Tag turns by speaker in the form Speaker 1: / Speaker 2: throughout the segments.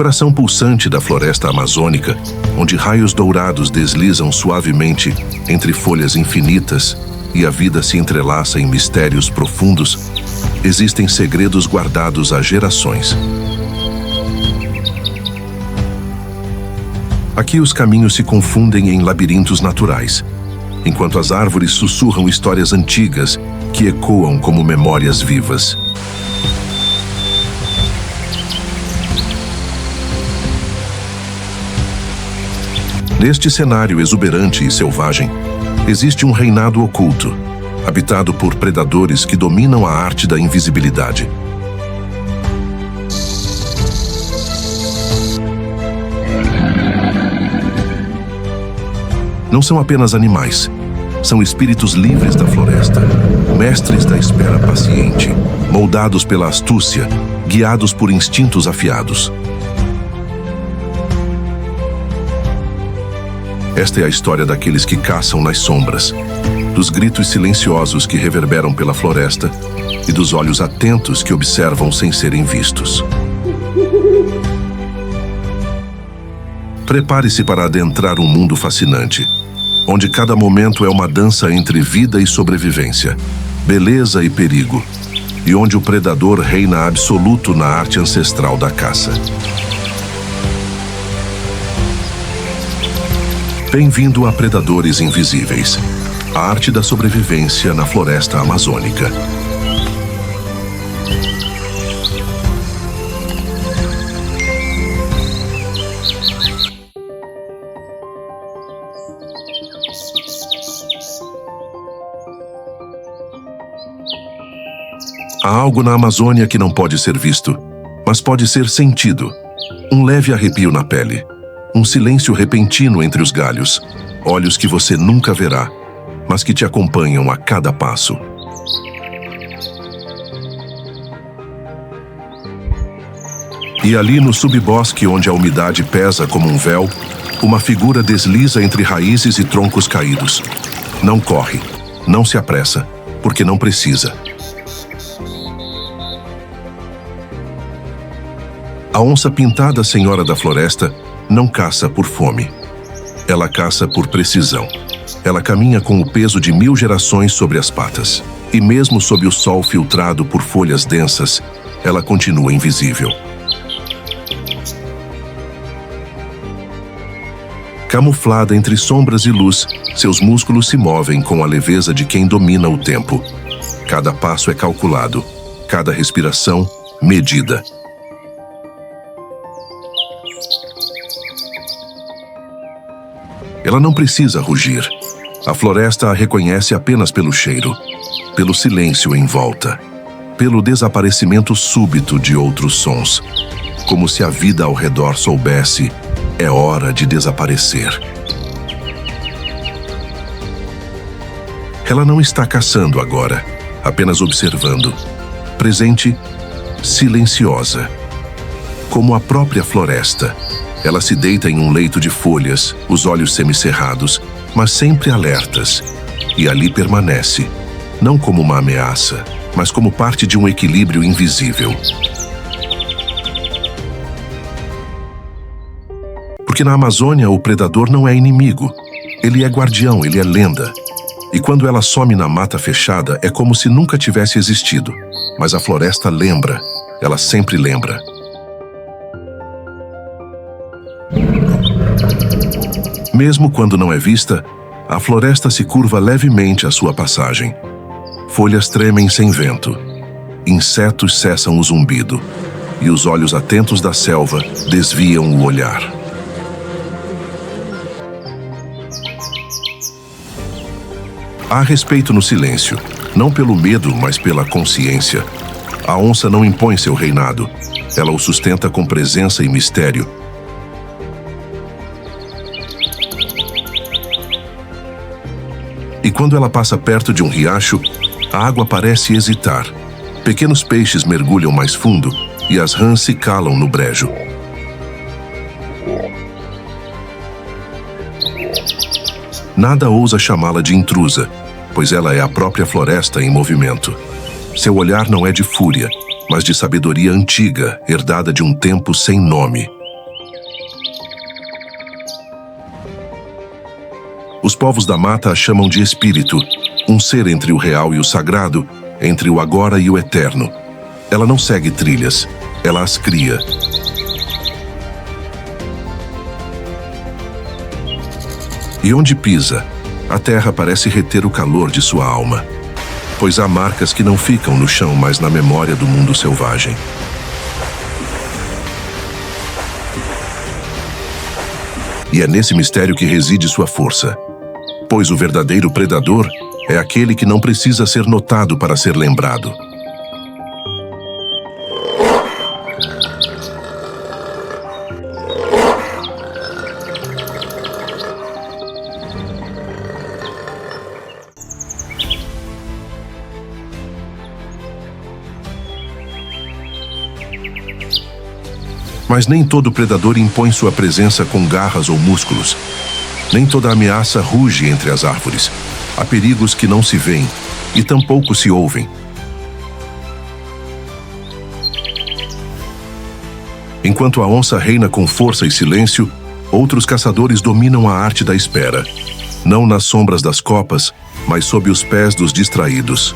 Speaker 1: coração pulsante da floresta amazônica, onde raios dourados deslizam suavemente entre folhas infinitas e a vida se entrelaça em mistérios profundos, existem segredos guardados há gerações. Aqui os caminhos se confundem em labirintos naturais, enquanto as árvores sussurram histórias antigas que ecoam como memórias vivas. Neste cenário exuberante e selvagem, existe um reinado oculto, habitado por predadores que dominam a arte da invisibilidade. Não são apenas animais, são espíritos livres da floresta, mestres da espera paciente, moldados pela astúcia, guiados por instintos afiados. Esta é a história daqueles que caçam nas sombras, dos gritos silenciosos que reverberam pela floresta e dos olhos atentos que observam sem serem vistos. Prepare-se para adentrar um mundo fascinante, onde cada momento é uma dança entre vida e sobrevivência, beleza e perigo, e onde o predador reina absoluto na arte ancestral da caça. Bem-vindo a Predadores Invisíveis, a arte da sobrevivência na floresta amazônica. Há algo na Amazônia que não pode ser visto, mas pode ser sentido. Um leve arrepio na pele. Um silêncio repentino entre os galhos, olhos que você nunca verá, mas que te acompanham a cada passo. E ali no subbosque, onde a umidade pesa como um véu, uma figura desliza entre raízes e troncos caídos. Não corre, não se apressa, porque não precisa. A onça pintada Senhora da Floresta não caça por fome. Ela caça por precisão. Ela caminha com o peso de 1000 gerações sobre as patas. E mesmo sob o sol filtrado por folhas densas, ela continua invisível. Camuflada entre sombras e luz, seus músculos se movem com a leveza de quem domina o tempo. Cada passo é calculado, cada respiração medida. Ela não precisa rugir. A floresta a reconhece apenas pelo cheiro, pelo silêncio em volta, pelo desaparecimento súbito de outros sons, como se a vida ao redor soubesse: é hora de desaparecer. Ela não está caçando agora, apenas observando, presente, silenciosa. Como a própria floresta, ela se deita em um leito de folhas, os olhos semicerrados, mas sempre alertas, e ali permanece, não como uma ameaça, mas como parte de um equilíbrio invisível. Porque na Amazônia o predador não é inimigo, ele é guardião, ele é lenda. E quando ela some na mata fechada, é como se nunca tivesse existido. Mas a floresta lembra, ela sempre lembra. Mesmo quando não é vista, a floresta se curva levemente à sua passagem. Folhas tremem sem vento. Insetos cessam o zumbido. E os olhos atentos da selva desviam o olhar. Há respeito no silêncio, não pelo medo, mas pela consciência. A onça não impõe seu reinado. Ela o sustenta com presença e mistério. E quando ela passa perto de um riacho, a água parece hesitar. Pequenos peixes mergulham mais fundo e as rãs se calam no brejo. Nada ousa chamá-la de intrusa, pois ela é a própria floresta em movimento. Seu olhar não é de fúria, mas de sabedoria antiga, herdada de um tempo sem nome. Os povos da mata a chamam de espírito, um ser entre o real e o sagrado, entre o agora e o eterno. Ela não segue trilhas, ela as cria. E onde pisa, a terra parece reter o calor de sua alma, pois há marcas que não ficam no chão, mas na memória do mundo selvagem. E é nesse mistério que reside sua força, pois o verdadeiro predador é aquele que não precisa ser notado para ser lembrado. Mas nem todo predador impõe sua presença com garras ou músculos. Nem toda ameaça ruge entre as árvores. Há perigos que não se veem e tampouco se ouvem. Enquanto a onça reina com força e silêncio, outros caçadores dominam a arte da espera, não nas sombras das copas, mas sob os pés dos distraídos.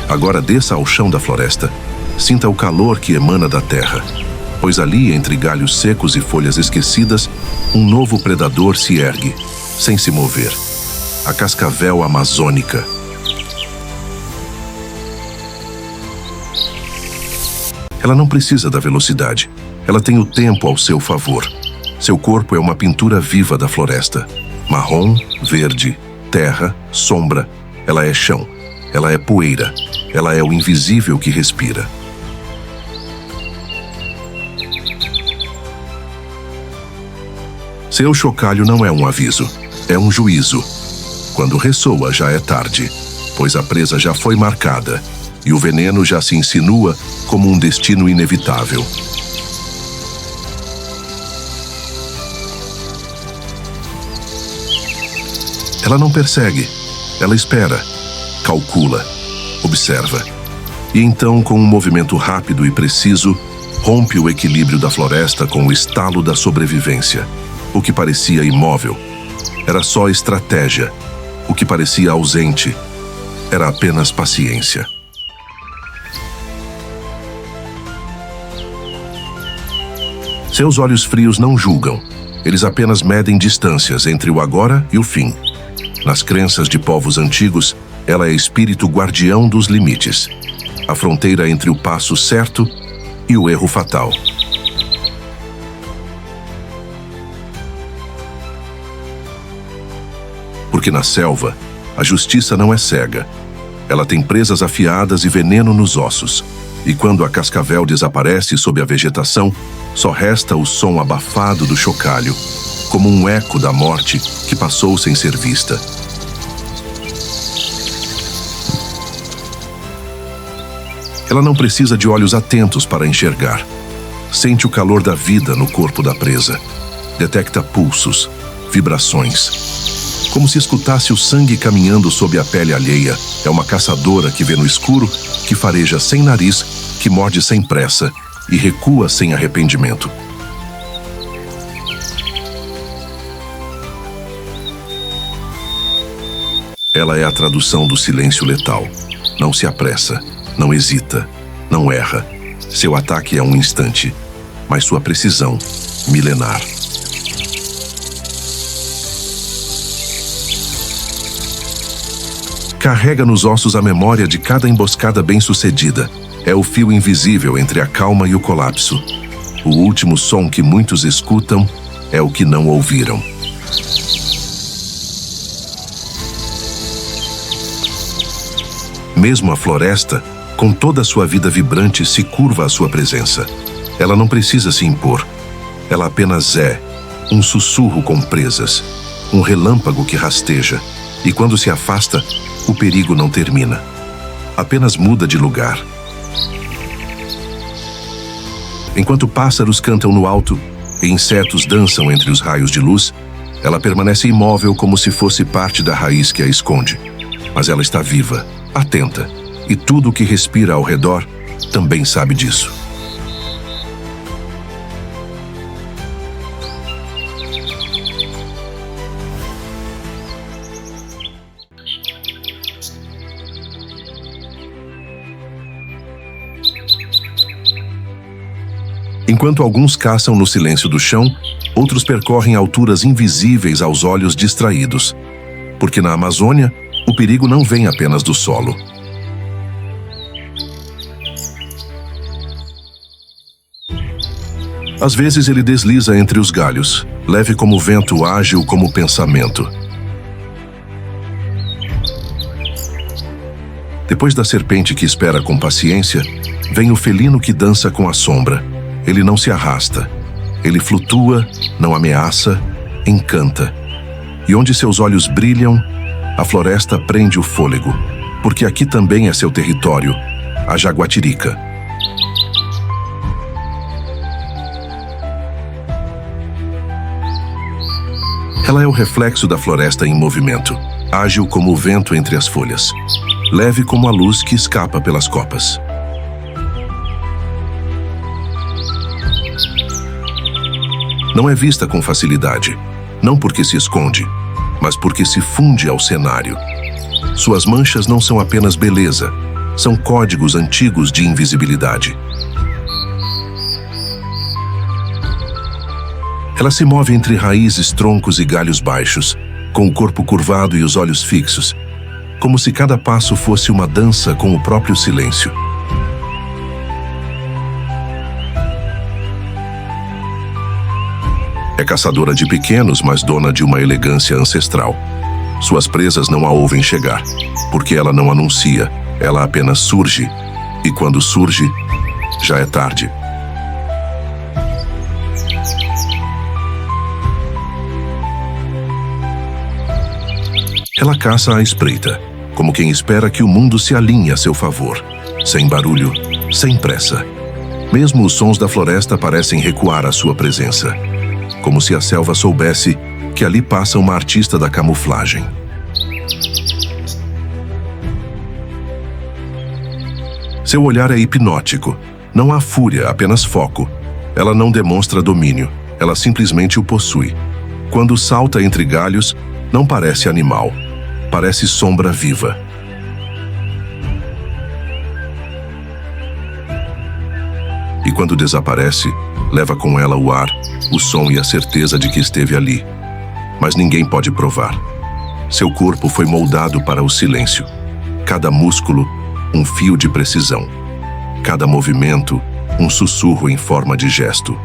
Speaker 1: Agora desça ao chão da floresta, sinta o calor que emana da terra, pois ali, entre galhos secos e folhas esquecidas, um novo predador se ergue, sem se mover. A cascavel amazônica. Ela não precisa da velocidade, ela tem o tempo ao seu favor. Seu corpo é uma pintura viva da floresta. Marrom, verde, terra, sombra. Ela é chão, ela é poeira. Ela é o invisível que respira. Seu chocalho não é um aviso, é um juízo. Quando ressoa, já é tarde, pois a presa já foi marcada e o veneno já se insinua como um destino inevitável. Ela não persegue, ela espera, calcula, observa. E então, com um movimento rápido e preciso, rompe o equilíbrio da floresta com o estalo da sobrevivência. O que parecia imóvel era só estratégia. O que parecia ausente era apenas paciência. Seus olhos frios não julgam. Eles apenas medem distâncias entre o agora e o fim. Nas crenças de povos antigos, ela é espírito guardião dos limites, a fronteira entre o passo certo e o erro fatal. Porque na selva, a justiça não é cega. Ela tem presas afiadas e veneno nos ossos. E quando a cascavel desaparece sob a vegetação, só resta o som abafado do chocalho, como um eco da morte que passou sem ser vista. Ela não precisa de olhos atentos para enxergar. Sente o calor da vida no corpo da presa. Detecta pulsos, vibrações. Como se escutasse o sangue caminhando sob a pele alheia. É uma caçadora que vê no escuro, que fareja sem nariz, que morde sem pressa e recua sem arrependimento. Ela é a tradução do silêncio letal. Não se apressa. Não hesita, não erra. Seu ataque é um instante, mas sua precisão, milenar. Carrega nos ossos a memória de cada emboscada bem-sucedida. É o fio invisível entre a calma e o colapso. O último som que muitos escutam é o que não ouviram. Mesmo a floresta, com toda a sua vida vibrante, se curva à sua presença. Ela não precisa se impor. Ela apenas é um sussurro com presas, um relâmpago que rasteja, e quando se afasta, o perigo não termina. Apenas muda de lugar. Enquanto pássaros cantam no alto e insetos dançam entre os raios de luz, ela permanece imóvel como se fosse parte da raiz que a esconde. Mas ela está viva, atenta. E tudo o que respira ao redor também sabe disso. Enquanto alguns caçam no silêncio do chão, outros percorrem alturas invisíveis aos olhos distraídos. Porque na Amazônia, o perigo não vem apenas do solo. Às vezes ele desliza entre os galhos, leve como vento, ágil como pensamento. Depois da serpente que espera com paciência, vem o felino que dança com a sombra. Ele não se arrasta. Ele flutua, não ameaça, encanta. E onde seus olhos brilham, a floresta prende o fôlego, porque aqui também é seu território, a Jaguatirica. Ela é o reflexo da floresta em movimento, ágil como o vento entre as folhas, leve como a luz que escapa pelas copas. Não é vista com facilidade, não porque se esconde, mas porque se funde ao cenário. Suas manchas não são apenas beleza, são códigos antigos de invisibilidade. Ela se move entre raízes, troncos e galhos baixos, com o corpo curvado e os olhos fixos, como se cada passo fosse uma dança com o próprio silêncio. É caçadora de pequenos, mas dona de uma elegância ancestral. Suas presas não a ouvem chegar, porque ela não anuncia, ela apenas surge, e quando surge, já é tarde. Ela caça à espreita, como quem espera que o mundo se alinhe a seu favor, sem barulho, sem pressa. Mesmo os sons da floresta parecem recuar à sua presença, como se a selva soubesse que ali passa uma artista da camuflagem. Seu olhar é hipnótico. Não há fúria, apenas foco. Ela não demonstra domínio, ela simplesmente o possui. Quando salta entre galhos, não parece animal. Parece sombra viva. E quando desaparece, leva com ela o ar, o som e a certeza de que esteve ali. Mas ninguém pode provar. Seu corpo foi moldado para o silêncio. Cada músculo, um fio de precisão. Cada movimento, um sussurro em forma de gesto.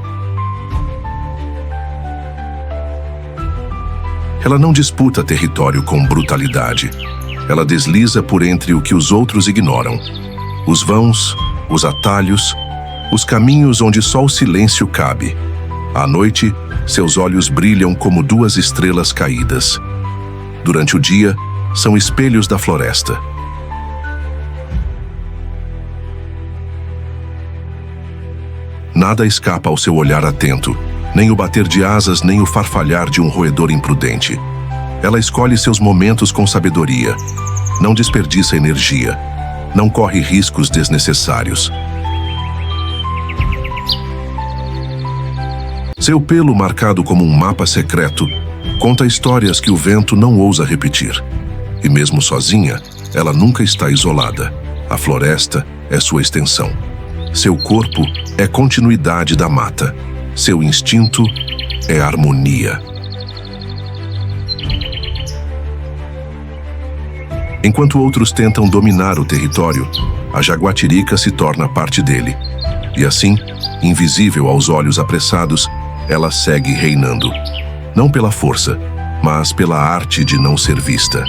Speaker 1: Ela não disputa território com brutalidade. Ela desliza por entre o que os outros ignoram. Os vãos, os atalhos, os caminhos onde só o silêncio cabe. À noite, seus olhos brilham como duas estrelas caídas. Durante o dia, são espelhos da floresta. Nada escapa ao seu olhar atento. Nem o bater de asas, nem o farfalhar de um roedor imprudente. Ela escolhe seus momentos com sabedoria. Não desperdiça energia. Não corre riscos desnecessários. Seu pelo, marcado como um mapa secreto, conta histórias que o vento não ousa repetir. E mesmo sozinha, ela nunca está isolada. A floresta é sua extensão. Seu corpo é continuidade da mata. Seu instinto é harmonia. Enquanto outros tentam dominar o território, a Jaguatirica se torna parte dele. E assim, invisível aos olhos apressados, ela segue reinando. Não pela força, mas pela arte de não ser vista.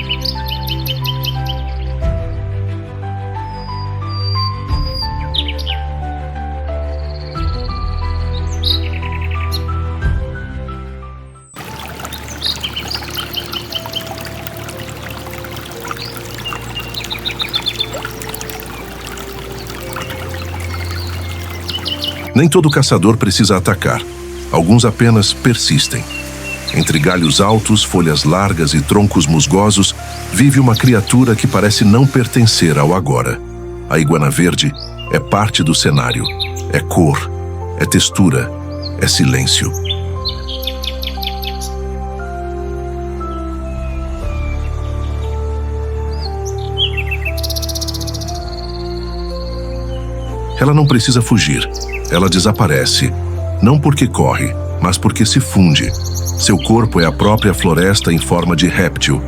Speaker 1: Nem todo caçador precisa atacar. Alguns apenas persistem. Entre galhos altos, folhas largas e troncos musgosos, vive uma criatura que parece não pertencer ao agora. A iguana verde é parte do cenário. É cor, é textura, é silêncio. Ela não precisa fugir. Ela desaparece, Não porque corre, mas porque se funde. Seu corpo é a própria floresta em forma de réptil,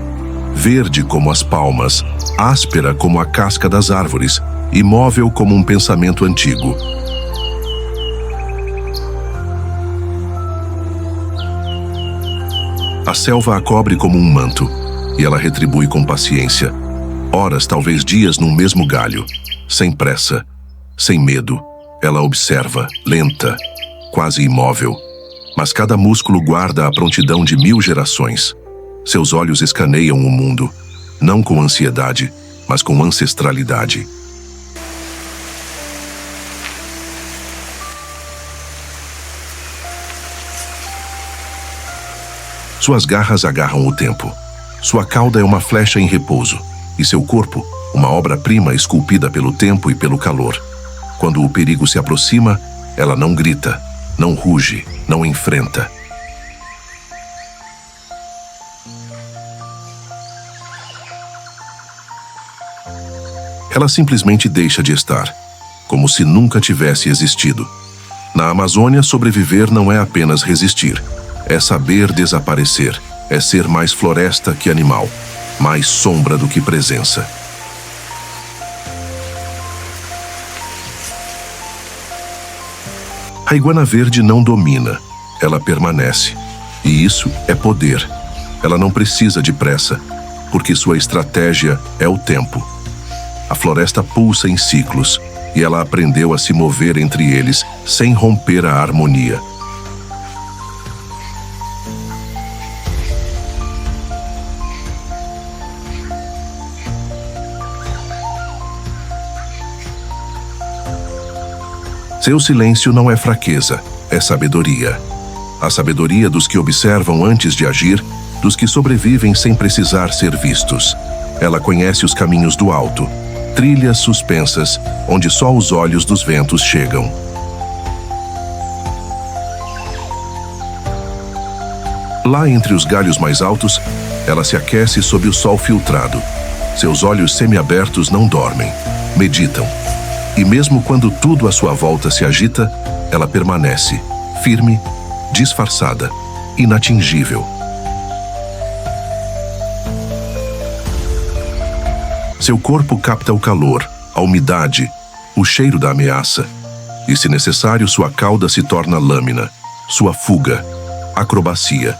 Speaker 1: verde como as palmas, áspera como a casca das árvores, imóvel como um pensamento antigo. A selva a cobre como um manto, e ela retribui com paciência. Horas, talvez dias, num mesmo galho. Sem pressa, sem medo, ela observa, lenta, quase imóvel. Mas cada músculo guarda a prontidão de 1000 gerações. Seus olhos escaneiam o mundo, não com ansiedade, mas com ancestralidade. Suas garras agarram o tempo. Sua cauda é uma flecha em repouso, e seu corpo, uma obra-prima esculpida pelo tempo e pelo calor. Quando o perigo se aproxima, ela não grita, não ruge, não enfrenta. Ela simplesmente deixa de estar, como se nunca tivesse existido. Na Amazônia, sobreviver não é apenas resistir. É saber desaparecer, é ser mais floresta que animal, mais sombra do que presença. A iguana verde não domina, ela permanece. E isso é poder. Ela não precisa de pressa, porque sua estratégia é o tempo. A floresta pulsa em ciclos, e ela aprendeu a se mover entre eles sem romper a harmonia. Seu silêncio não é fraqueza, é sabedoria. A sabedoria dos que observam antes de agir, dos que sobrevivem sem precisar ser vistos. Ela conhece os caminhos do alto, trilhas suspensas, onde só os olhos dos ventos chegam. Lá entre os galhos mais altos, ela se aquece sob o sol filtrado. Seus olhos semiabertos não dormem, meditam. E mesmo quando tudo à sua volta se agita, ela permanece, firme, disfarçada, inatingível. Seu corpo capta o calor, a umidade, o cheiro da ameaça. E, se necessário, sua cauda se torna lâmina, sua fuga, acrobacia.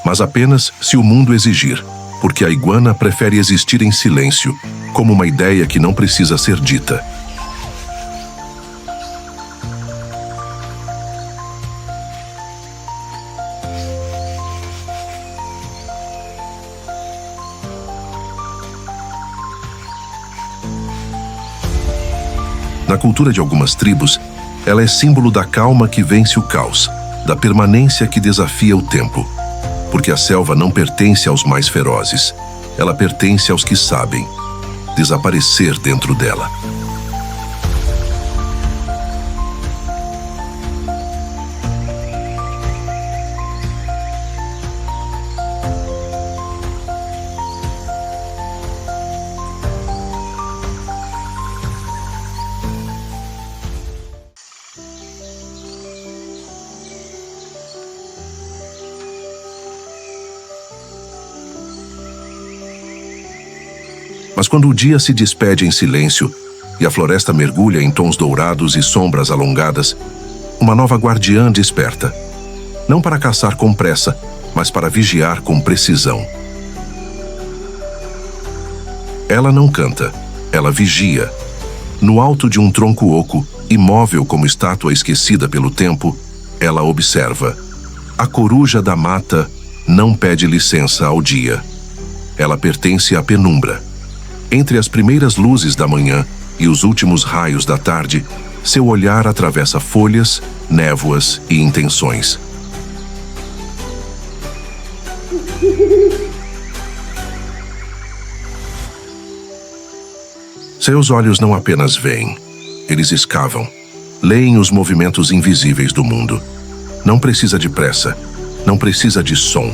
Speaker 1: Mas apenas se o mundo exigir, porque a iguana prefere existir em silêncio, como uma ideia que não precisa ser dita. Na cultura de algumas tribos, ela é símbolo da calma que vence o caos, da permanência que desafia o tempo. Porque a selva não pertence aos mais ferozes, ela pertence aos que sabem desaparecer dentro dela. Mas quando o dia se despede em silêncio e a floresta mergulha em tons dourados e sombras alongadas, uma nova guardiã desperta. Não para caçar com pressa, mas para vigiar com precisão. Ela não canta, ela vigia. No alto de um tronco oco, imóvel como estátua esquecida pelo tempo, ela observa. A coruja da mata não pede licença ao dia. Ela pertence à penumbra. Entre as primeiras luzes da manhã e os últimos raios da tarde, seu olhar atravessa folhas, névoas e intenções. Seus olhos não apenas veem, eles escavam, leem os movimentos invisíveis do mundo. Não precisa de pressa, não precisa de som,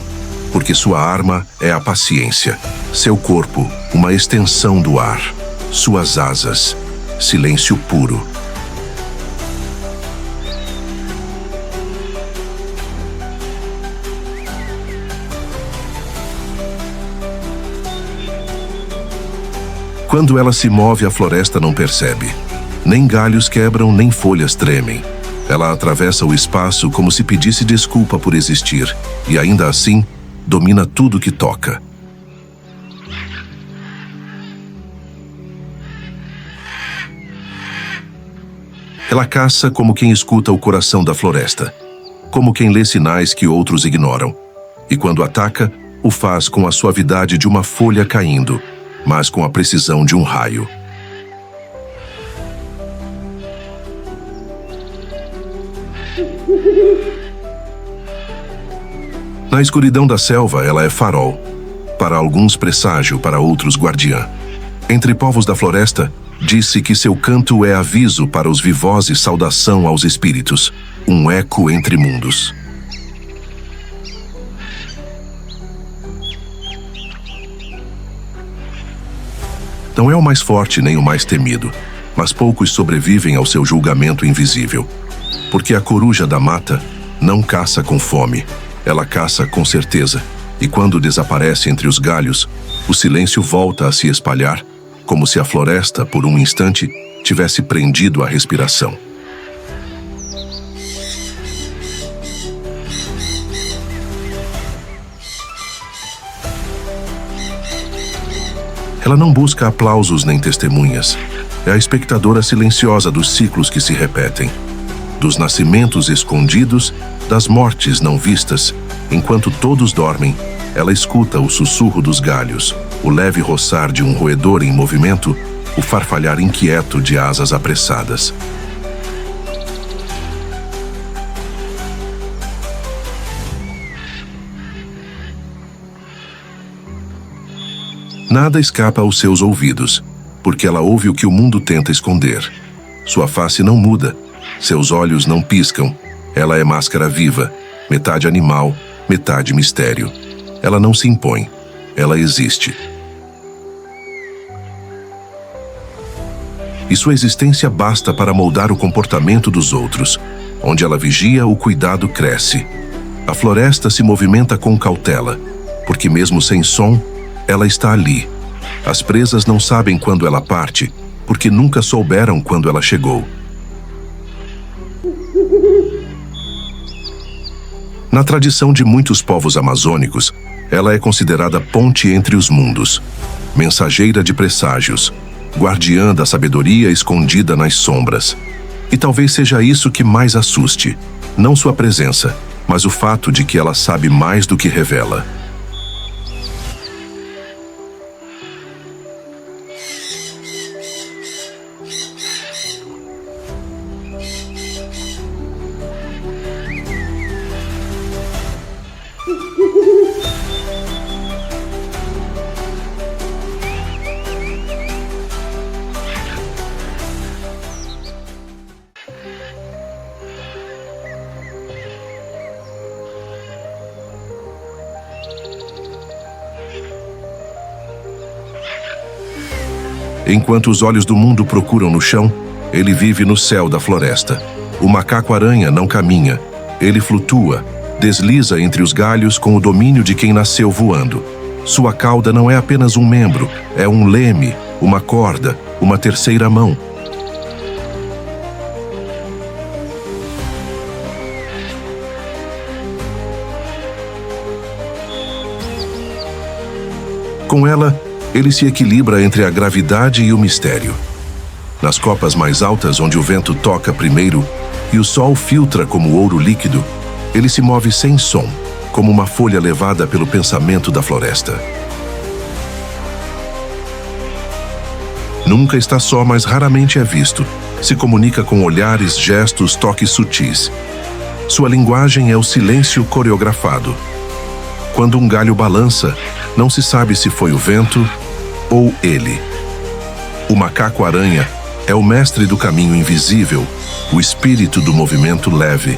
Speaker 1: porque sua arma é a paciência, seu corpo, uma extensão do ar, suas asas, silêncio puro. Quando ela se move, a floresta não percebe. Nem galhos quebram, nem folhas tremem. Ela atravessa o espaço como se pedisse desculpa por existir, e ainda assim, domina tudo que toca. Ela caça como quem escuta o coração da floresta, como quem lê sinais que outros ignoram. E quando ataca, o faz com a suavidade de uma folha caindo, mas com a precisão de um raio. Na escuridão da selva, ela é farol. Para alguns, presságio, para outros, guardiã. Entre povos da floresta, disse que seu canto é aviso para os vivós e saudação aos espíritos, um eco entre mundos. Não é o mais forte nem o mais temido, mas poucos sobrevivem ao seu julgamento invisível. Porque a coruja da mata não caça com fome, ela caça com certeza, e quando desaparece entre os galhos, o silêncio volta a se espalhar, como se a floresta, por um instante, tivesse prendido a respiração. Ela não busca aplausos nem testemunhas. É a espectadora silenciosa dos ciclos que se repetem, dos nascimentos escondidos, das mortes não vistas. Enquanto todos dormem, ela escuta o sussurro dos galhos, o leve roçar de um roedor em movimento, o farfalhar inquieto de asas apressadas. Nada escapa aos seus ouvidos, porque ela ouve o que o mundo tenta esconder. Sua face não muda, seus olhos não piscam. Ela é máscara viva, metade animal, metade mistério. Ela não se impõe, ela existe. E sua existência basta para moldar o comportamento dos outros. Onde ela vigia, o cuidado cresce. A floresta se movimenta com cautela, porque mesmo sem som, ela está ali. As presas não sabem quando ela parte, porque nunca souberam quando ela chegou. Na tradição de muitos povos amazônicos, ela é considerada ponte entre os mundos, mensageira de presságios, guardiã da sabedoria escondida nas sombras. E talvez seja isso que mais assuste, não sua presença, mas o fato de que ela sabe mais do que revela. Enquanto os olhos do mundo procuram no chão, ele vive no céu da floresta. O macaco-aranha não caminha, ele flutua, desliza entre os galhos com o domínio de quem nasceu voando. Sua cauda não é apenas um membro, é um leme, uma corda, uma terceira mão. Com ela, ele se equilibra entre a gravidade e o mistério. Nas copas mais altas, onde o vento toca primeiro e o sol filtra como ouro líquido, ele se move sem som, como uma folha levada pelo pensamento da floresta. Nunca está só, mas raramente é visto. Se comunica com olhares, gestos, toques sutis. Sua linguagem é o silêncio coreografado. Quando um galho balança, não se sabe se foi o vento ou ele. O macaco-aranha é o mestre do caminho invisível, o espírito do movimento leve.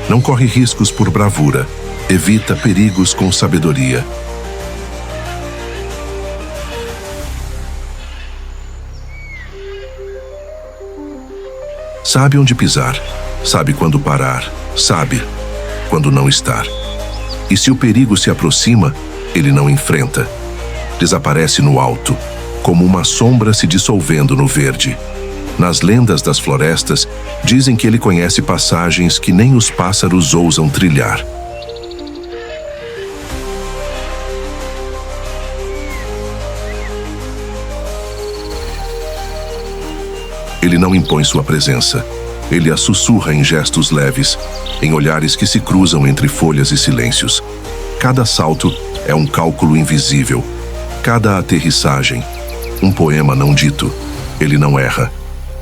Speaker 1: Não corre riscos por bravura, evita perigos com sabedoria. Sabe onde pisar, sabe quando parar, sabe quando não estar. E se o perigo se aproxima, ele não enfrenta. Desaparece no alto, como uma sombra se dissolvendo no verde. Nas lendas das florestas, dizem que ele conhece passagens que nem os pássaros ousam trilhar. Ele não impõe sua presença. Ele a sussurra em gestos leves, em olhares que se cruzam entre folhas e silêncios. Cada salto é um cálculo invisível. Cada aterrissagem, um poema não dito. Ele não erra.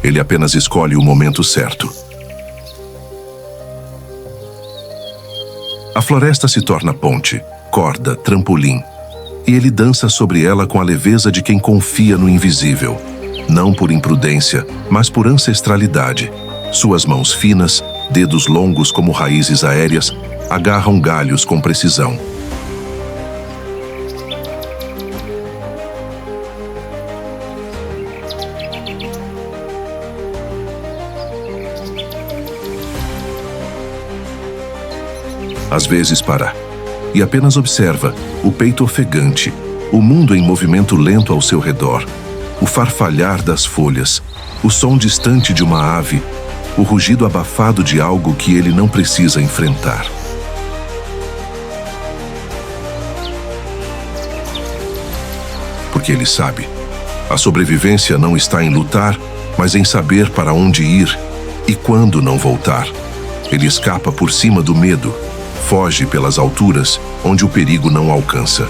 Speaker 1: Ele apenas escolhe o momento certo. A floresta se torna ponte, corda, trampolim. E ele dança sobre ela com a leveza de quem confia no invisível. Não por imprudência, mas por ancestralidade. Suas mãos finas, dedos longos como raízes aéreas, agarram galhos com precisão. Às vezes para, e apenas observa, o peito ofegante, o mundo em movimento lento ao seu redor, o farfalhar das folhas, o som distante de uma ave, o rugido abafado de algo que ele não precisa enfrentar. Porque ele sabe, a sobrevivência não está em lutar, mas em saber para onde ir e quando não voltar. Ele escapa por cima do medo, foge pelas alturas onde o perigo não alcança.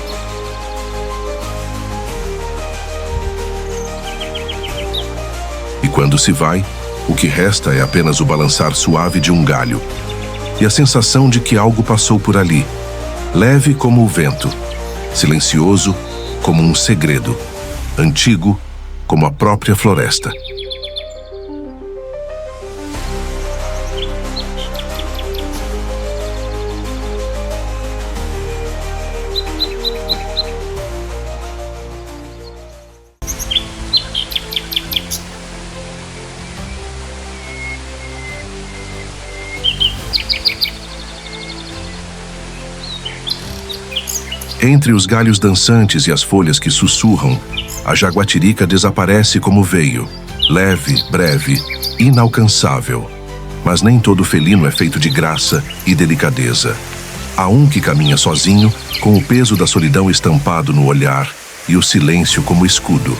Speaker 1: E quando se vai, o que resta é apenas o balançar suave de um galho e a sensação de que algo passou por ali, leve como o vento, silencioso como um segredo, antigo como a própria floresta. Entre os galhos dançantes e as folhas que sussurram, a jaguatirica desaparece como veio, leve, breve, inalcançável. Mas nem todo felino é feito de graça e delicadeza. Há um que caminha sozinho, com o peso da solidão estampado no olhar e o silêncio como escudo.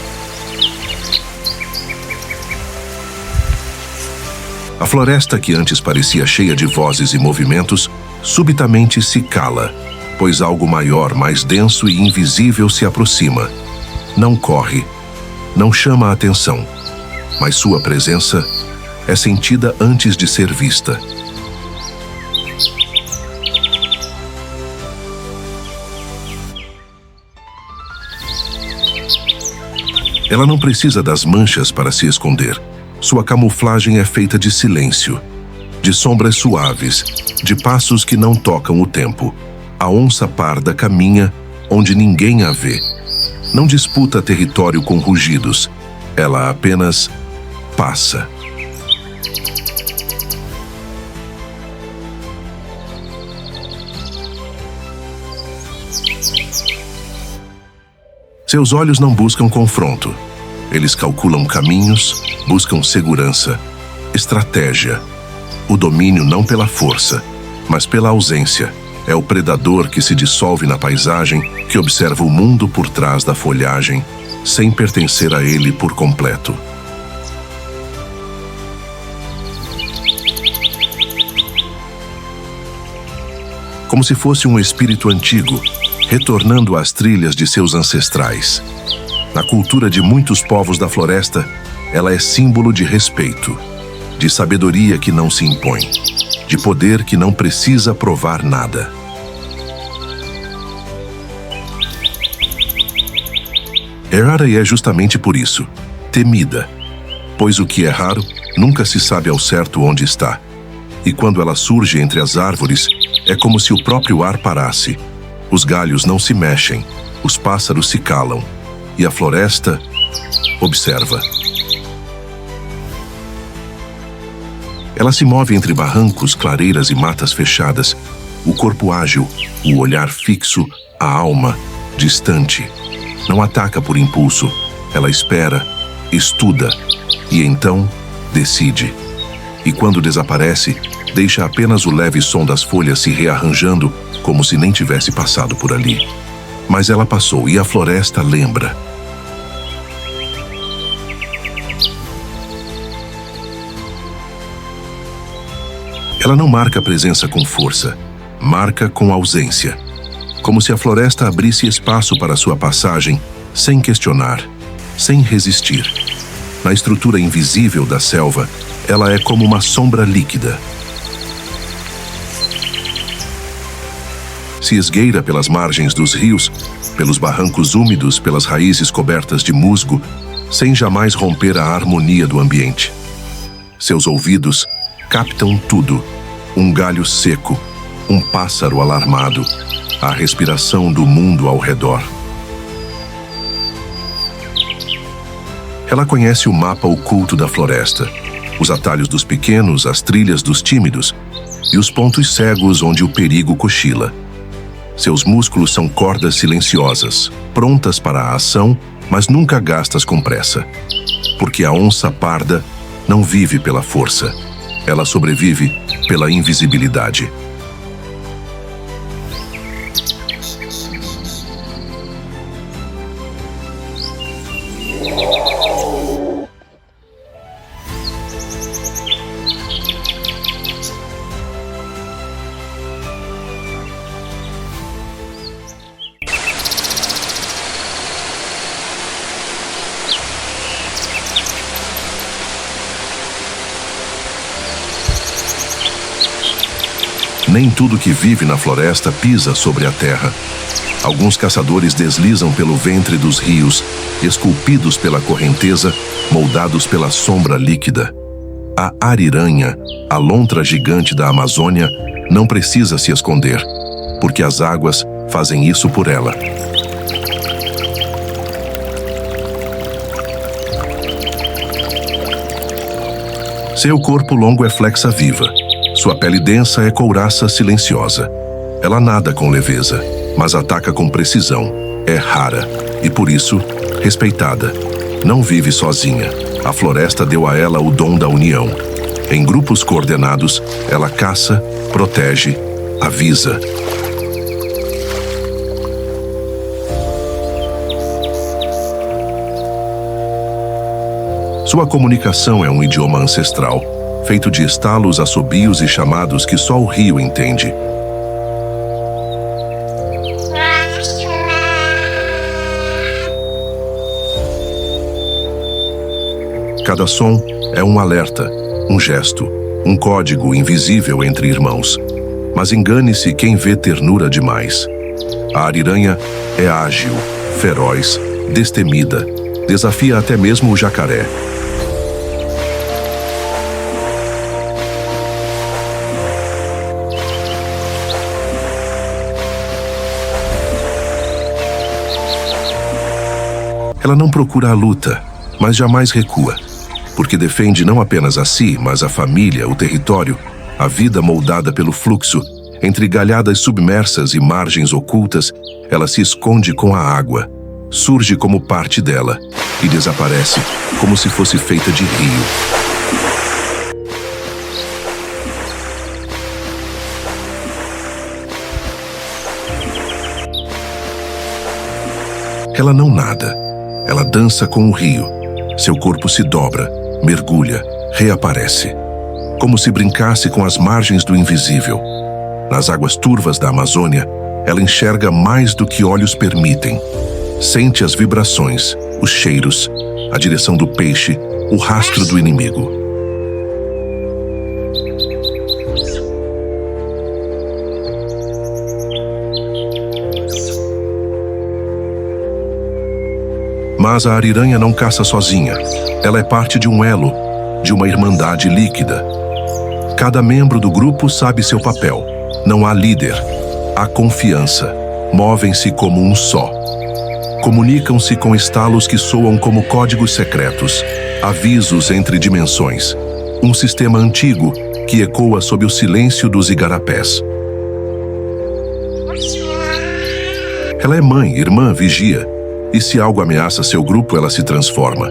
Speaker 1: A floresta que antes parecia cheia de vozes e movimentos, subitamente se cala, pois algo maior, mais denso e invisível se aproxima. Não corre, não chama a atenção, mas sua presença é sentida antes de ser vista. Ela não precisa das manchas para se esconder. Sua camuflagem é feita de silêncio, de sombras suaves, de passos que não tocam o tempo. A onça parda caminha onde ninguém a vê. Não disputa território com rugidos. Ela apenas passa. Seus olhos não buscam confronto. Eles calculam caminhos, buscam segurança, estratégia. O domínio não pela força, mas pela ausência. É o predador que se dissolve na paisagem, que observa o mundo por trás da folhagem, sem pertencer a ele por completo. Como se fosse um espírito antigo, retornando às trilhas de seus ancestrais. Na cultura de muitos povos da floresta, ela é símbolo de respeito, de sabedoria que não se impõe, de poder que não precisa provar nada. É rara e é justamente por isso, temida, pois o que é raro nunca se sabe ao certo onde está. E quando ela surge entre as árvores, é como se o próprio ar parasse. Os galhos não se mexem, os pássaros se calam, e a floresta observa. Ela se move entre barrancos, clareiras e matas fechadas, o corpo ágil, o olhar fixo, a alma distante. Não ataca por impulso, Ela espera, estuda e então decide. E quando desaparece, deixa apenas o leve som das folhas se rearranjando, como se nem tivesse passado por ali. Mas ela passou e a floresta lembra. Ela não marca a presença com força, marca com ausência. Como se a floresta abrisse espaço para sua passagem, sem questionar, sem resistir. Na estrutura invisível da selva, ela é como uma sombra líquida. Se esgueira pelas margens dos rios, pelos barrancos úmidos, pelas raízes cobertas de musgo, sem jamais romper a harmonia do ambiente. Seus ouvidos captam tudo: um galho seco, um pássaro alarmado, a respiração do mundo ao redor. Ela conhece o mapa oculto da floresta, os atalhos dos pequenos, as trilhas dos tímidos e os pontos cegos onde o perigo cochila. Seus músculos são cordas silenciosas, prontas para a ação, mas nunca gastas com pressa. Porque a onça parda não vive pela força, ela sobrevive pela invisibilidade. Nem tudo que vive na floresta pisa sobre a terra. Alguns caçadores deslizam pelo ventre dos rios, esculpidos pela correnteza, moldados pela sombra líquida. A ariranha, a lontra gigante da Amazônia, não precisa se esconder, porque as águas fazem isso por ela. Seu corpo longo é flexa viva. Sua pele densa é couraça silenciosa. Ela nada com leveza, mas ataca com precisão. É rara e, por isso, respeitada. Não vive sozinha. A floresta deu a ela o dom da união. Em grupos coordenados, ela caça, protege, avisa. Sua comunicação é um idioma ancestral, feito de estalos, assobios e chamados que só o rio entende. Cada som é um alerta, um gesto, um código invisível entre irmãos. Mas engane-se quem vê ternura demais. A ariranha é ágil, feroz, destemida, desafia até mesmo o jacaré. Ela não procura a luta, mas jamais recua, porque defende não apenas a si, mas a família, o território, a vida moldada pelo fluxo. Entre galhadas submersas e margens ocultas, ela se esconde com a água, surge como parte dela e desaparece como se fosse feita de rio. Ela não nada. Ela dança com o rio. Seu corpo se dobra, mergulha, reaparece. Como se brincasse com as margens do invisível. Nas águas turvas da Amazônia, ela enxerga mais do que olhos permitem. Sente as vibrações, os cheiros, a direção do peixe, o rastro do inimigo. Mas a ariranha não caça sozinha. Ela é parte de um elo, de uma irmandade líquida. Cada membro do grupo sabe seu papel. Não há líder. Há confiança. Movem-se como um só. Comunicam-se com estalos que soam como códigos secretos, avisos entre dimensões. Um sistema antigo que ecoa sob o silêncio dos igarapés. Ela é mãe, irmã, vigia. E se algo ameaça seu grupo, ela se transforma.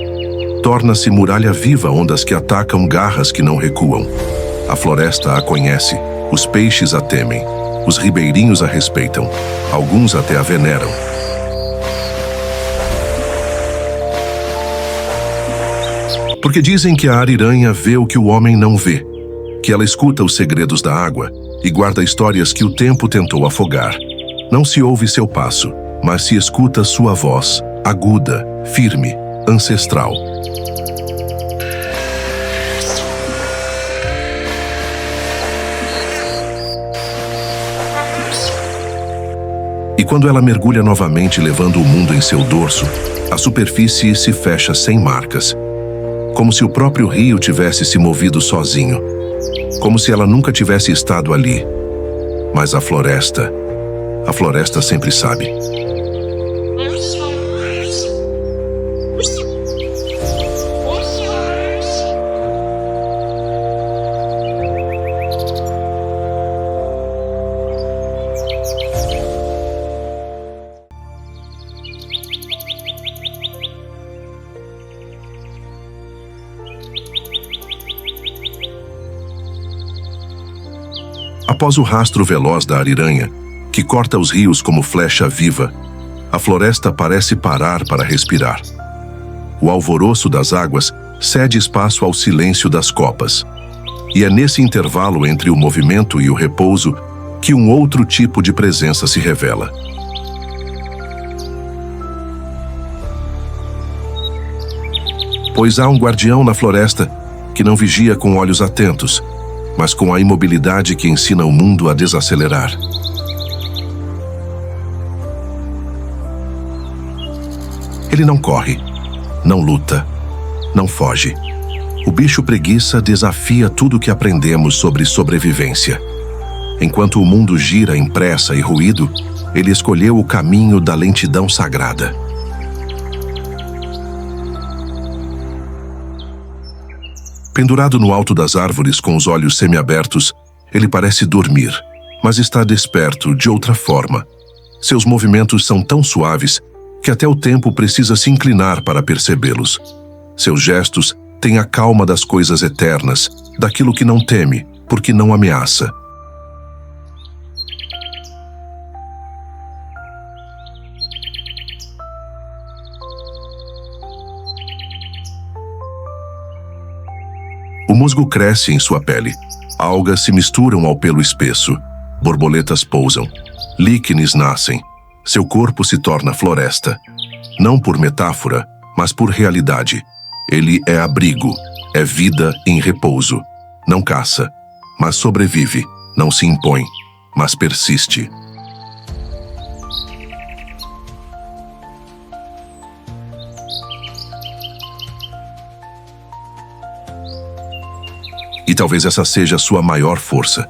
Speaker 1: Torna-se muralha viva, ondas que atacam, garras que não recuam. A floresta a conhece, os peixes a temem, os ribeirinhos a respeitam, alguns até a veneram. Porque dizem que a ariranha vê o que o homem não vê, que ela escuta os segredos da água e guarda histórias que o tempo tentou afogar. Não se ouve seu passo, mas se escuta sua voz, aguda, firme, ancestral. E quando ela mergulha novamente, levando o mundo em seu dorso, a superfície se fecha sem marcas, como se o próprio rio tivesse se movido sozinho, como se ela nunca tivesse estado ali. Mas a floresta sempre sabe. Após o rastro veloz da ariranha, que corta os rios como flecha viva, a floresta parece parar para respirar. O alvoroço das águas cede espaço ao silêncio das copas. E é nesse intervalo entre o movimento e o repouso que um outro tipo de presença se revela. Pois há um guardião na floresta que não vigia com olhos atentos, mas com a imobilidade que ensina o mundo a desacelerar. Ele não corre, não luta, não foge. O bicho preguiça desafia tudo o que aprendemos sobre sobrevivência. Enquanto o mundo gira em pressa e ruído, ele escolheu o caminho da lentidão sagrada. Pendurado no alto das árvores com os olhos semiabertos, ele parece dormir, mas está desperto de outra forma. Seus movimentos são tão suaves que até o tempo precisa se inclinar para percebê-los. Seus gestos têm a calma das coisas eternas, daquilo que não teme, porque não ameaça. O musgo cresce em sua pele. Algas se misturam ao pelo espesso. Borboletas pousam. Líquenes nascem. Seu corpo se torna floresta. Não por metáfora, mas por realidade. Ele é abrigo, é vida em repouso. Não caça, mas sobrevive. Não se impõe, mas persiste. E talvez essa seja sua maior força.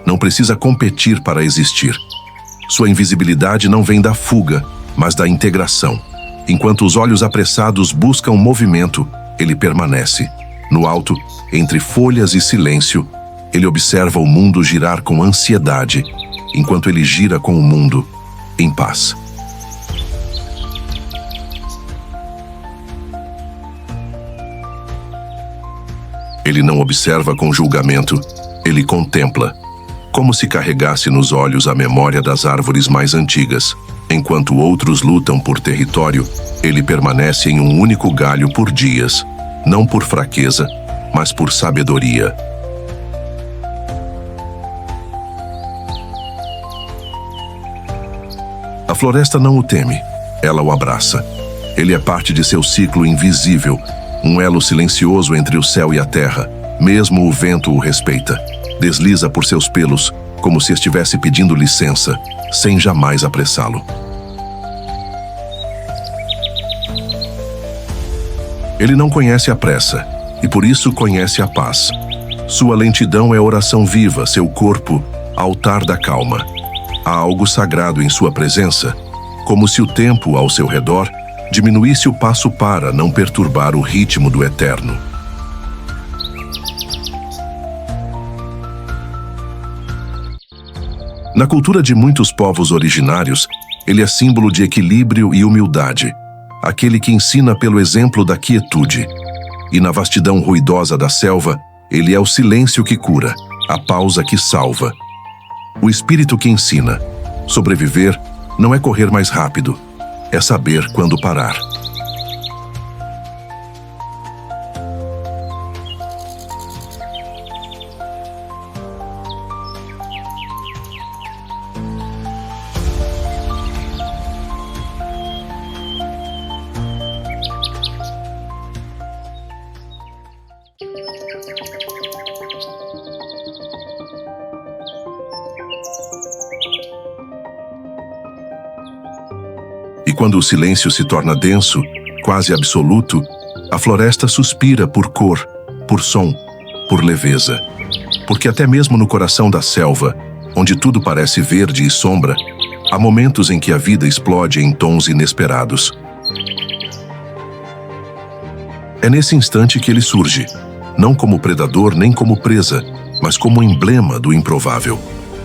Speaker 1: Não precisa competir para existir. Sua invisibilidade não vem da fuga, mas da integração. Enquanto os olhos apressados buscam movimento, ele permanece. No alto, entre folhas e silêncio, ele observa o mundo girar com ansiedade, enquanto ele gira com o mundo em paz. Ele não observa com julgamento, ele contempla, como se carregasse nos olhos a memória das árvores mais antigas. Enquanto outros lutam por território, ele permanece em um único galho por dias, não por fraqueza, mas por sabedoria. A floresta não o teme, ela o abraça. Ele é parte de seu ciclo invisível, um elo silencioso entre o céu e a terra. Mesmo o vento o respeita. Desliza por seus pelos, como se estivesse pedindo licença, sem jamais apressá-lo. Ele não conhece a pressa, e por isso conhece a paz. Sua lentidão é oração viva, seu corpo, altar da calma. Há algo sagrado em sua presença, como se o tempo ao seu redor diminuísse o passo para não perturbar o ritmo do eterno. Na cultura de muitos povos originários, ele é símbolo de equilíbrio e humildade, aquele que ensina pelo exemplo da quietude. E na vastidão ruidosa da selva, ele é o silêncio que cura, a pausa que salva. O espírito que ensina. Sobreviver não é correr mais rápido, é saber quando parar. E quando o silêncio se torna denso, quase absoluto, a floresta suspira por cor, por som, por leveza. Porque até mesmo no coração da selva, onde tudo parece verde e sombra, há momentos em que a vida explode em tons inesperados. É nesse instante que ele surge, não como predador nem como presa, mas como emblema do improvável.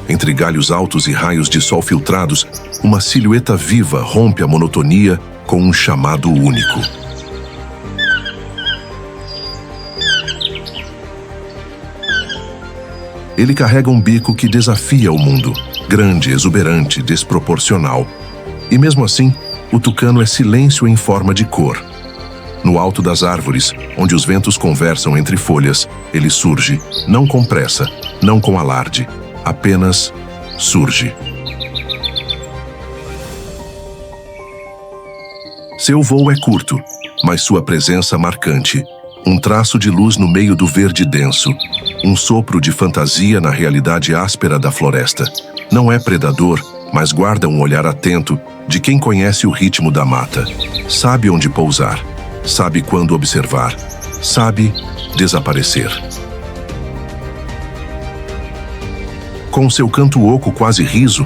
Speaker 1: Entre galhos altos e raios de sol filtrados, uma silhueta viva rompe a monotonia com um chamado único. Ele carrega um bico que desafia o mundo, grande, exuberante, desproporcional. E mesmo assim, o tucano é silêncio em forma de cor. No alto das árvores, onde os ventos conversam entre folhas, ele surge, não com pressa, não com alarde, apenas surge. Seu voo é curto, mas sua presença marcante. Um traço de luz no meio do verde denso. Um sopro de fantasia na realidade áspera da floresta. Não é predador, mas guarda um olhar atento de quem conhece o ritmo da mata. Sabe onde pousar. Sabe quando observar. Sabe desaparecer. Com seu canto oco quase riso,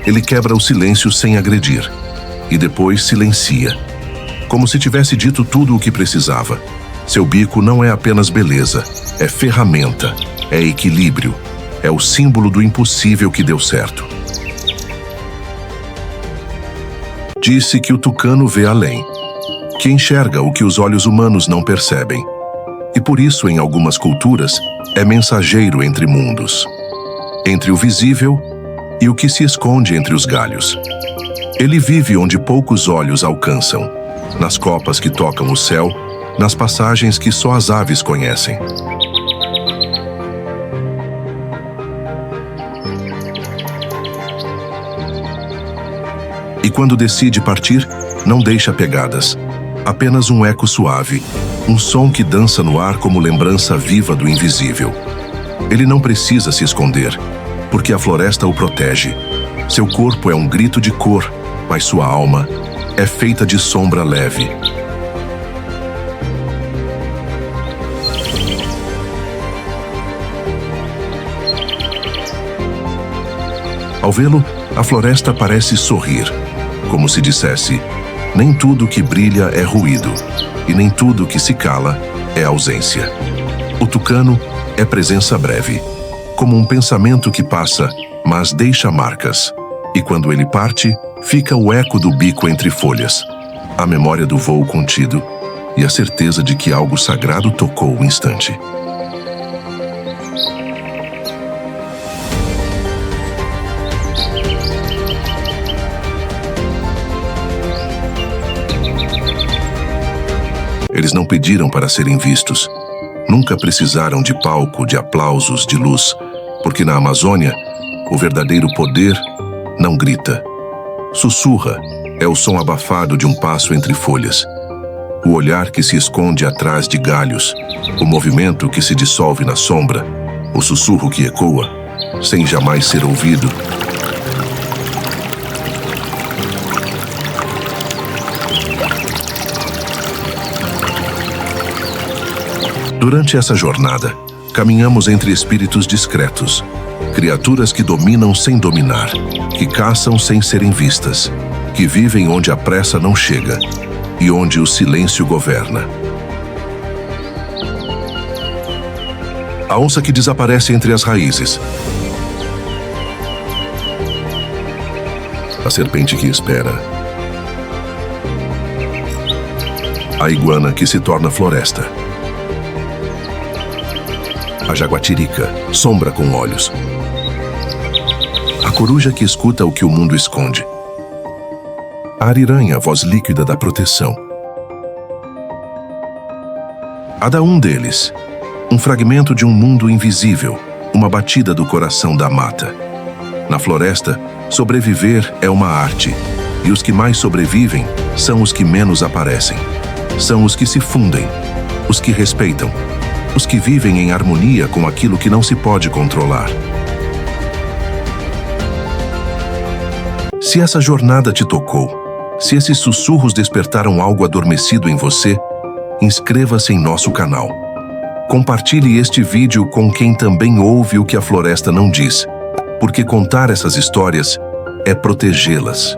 Speaker 1: ele quebra o silêncio sem agredir. E depois silencia. Como se tivesse dito tudo o que precisava. Seu bico não é apenas beleza, é ferramenta, é equilíbrio, é o símbolo do impossível que deu certo. Disse que o tucano vê além, que enxerga o que os olhos humanos não percebem. E por isso, em algumas culturas, é mensageiro entre mundos. Entre o visível e o que se esconde entre os galhos. Ele vive onde poucos olhos alcançam, nas copas que tocam o céu, nas passagens que só as aves conhecem. E quando decide partir, não deixa pegadas, apenas um eco suave, um som que dança no ar como lembrança viva do invisível. Ele não precisa se esconder, porque a floresta o protege. Seu corpo é um grito de cor, mas sua alma é feita de sombra leve. Ao vê-lo, a floresta parece sorrir, como se dissesse: nem tudo que brilha é ruído, e nem tudo que se cala é ausência. O tucano é presença breve, como um pensamento que passa, mas deixa marcas. E quando ele parte, fica o eco do bico entre folhas, a memória do voo contido e a certeza de que algo sagrado tocou o instante. Eles não pediram para serem vistos. Nunca precisaram de palco, de aplausos, de luz, porque na Amazônia, o verdadeiro poder não grita. Sussurra, é o som abafado de um passo entre folhas. O olhar que se esconde atrás de galhos, o movimento que se dissolve na sombra, o sussurro que ecoa, sem jamais ser ouvido. Durante essa jornada, caminhamos entre espíritos discretos, criaturas que dominam sem dominar, que caçam sem serem vistas, que vivem onde a pressa não chega e onde o silêncio governa. A onça que desaparece entre as raízes. A serpente que espera. A iguana que se torna floresta. A jaguatirica, sombra com olhos. A coruja que escuta o que o mundo esconde. A ariranha, voz líquida da proteção. Cada um deles, um fragmento de um mundo invisível, uma batida do coração da mata. Na floresta, sobreviver é uma arte, e os que mais sobrevivem são os que menos aparecem. São os que se fundem, os que respeitam, os que vivem em harmonia com aquilo que não se pode controlar. Se essa jornada te tocou, se esses sussurros despertaram algo adormecido em você, inscreva-se em nosso canal. Compartilhe este vídeo com quem também ouve o que a floresta não diz, porque contar essas histórias é protegê-las.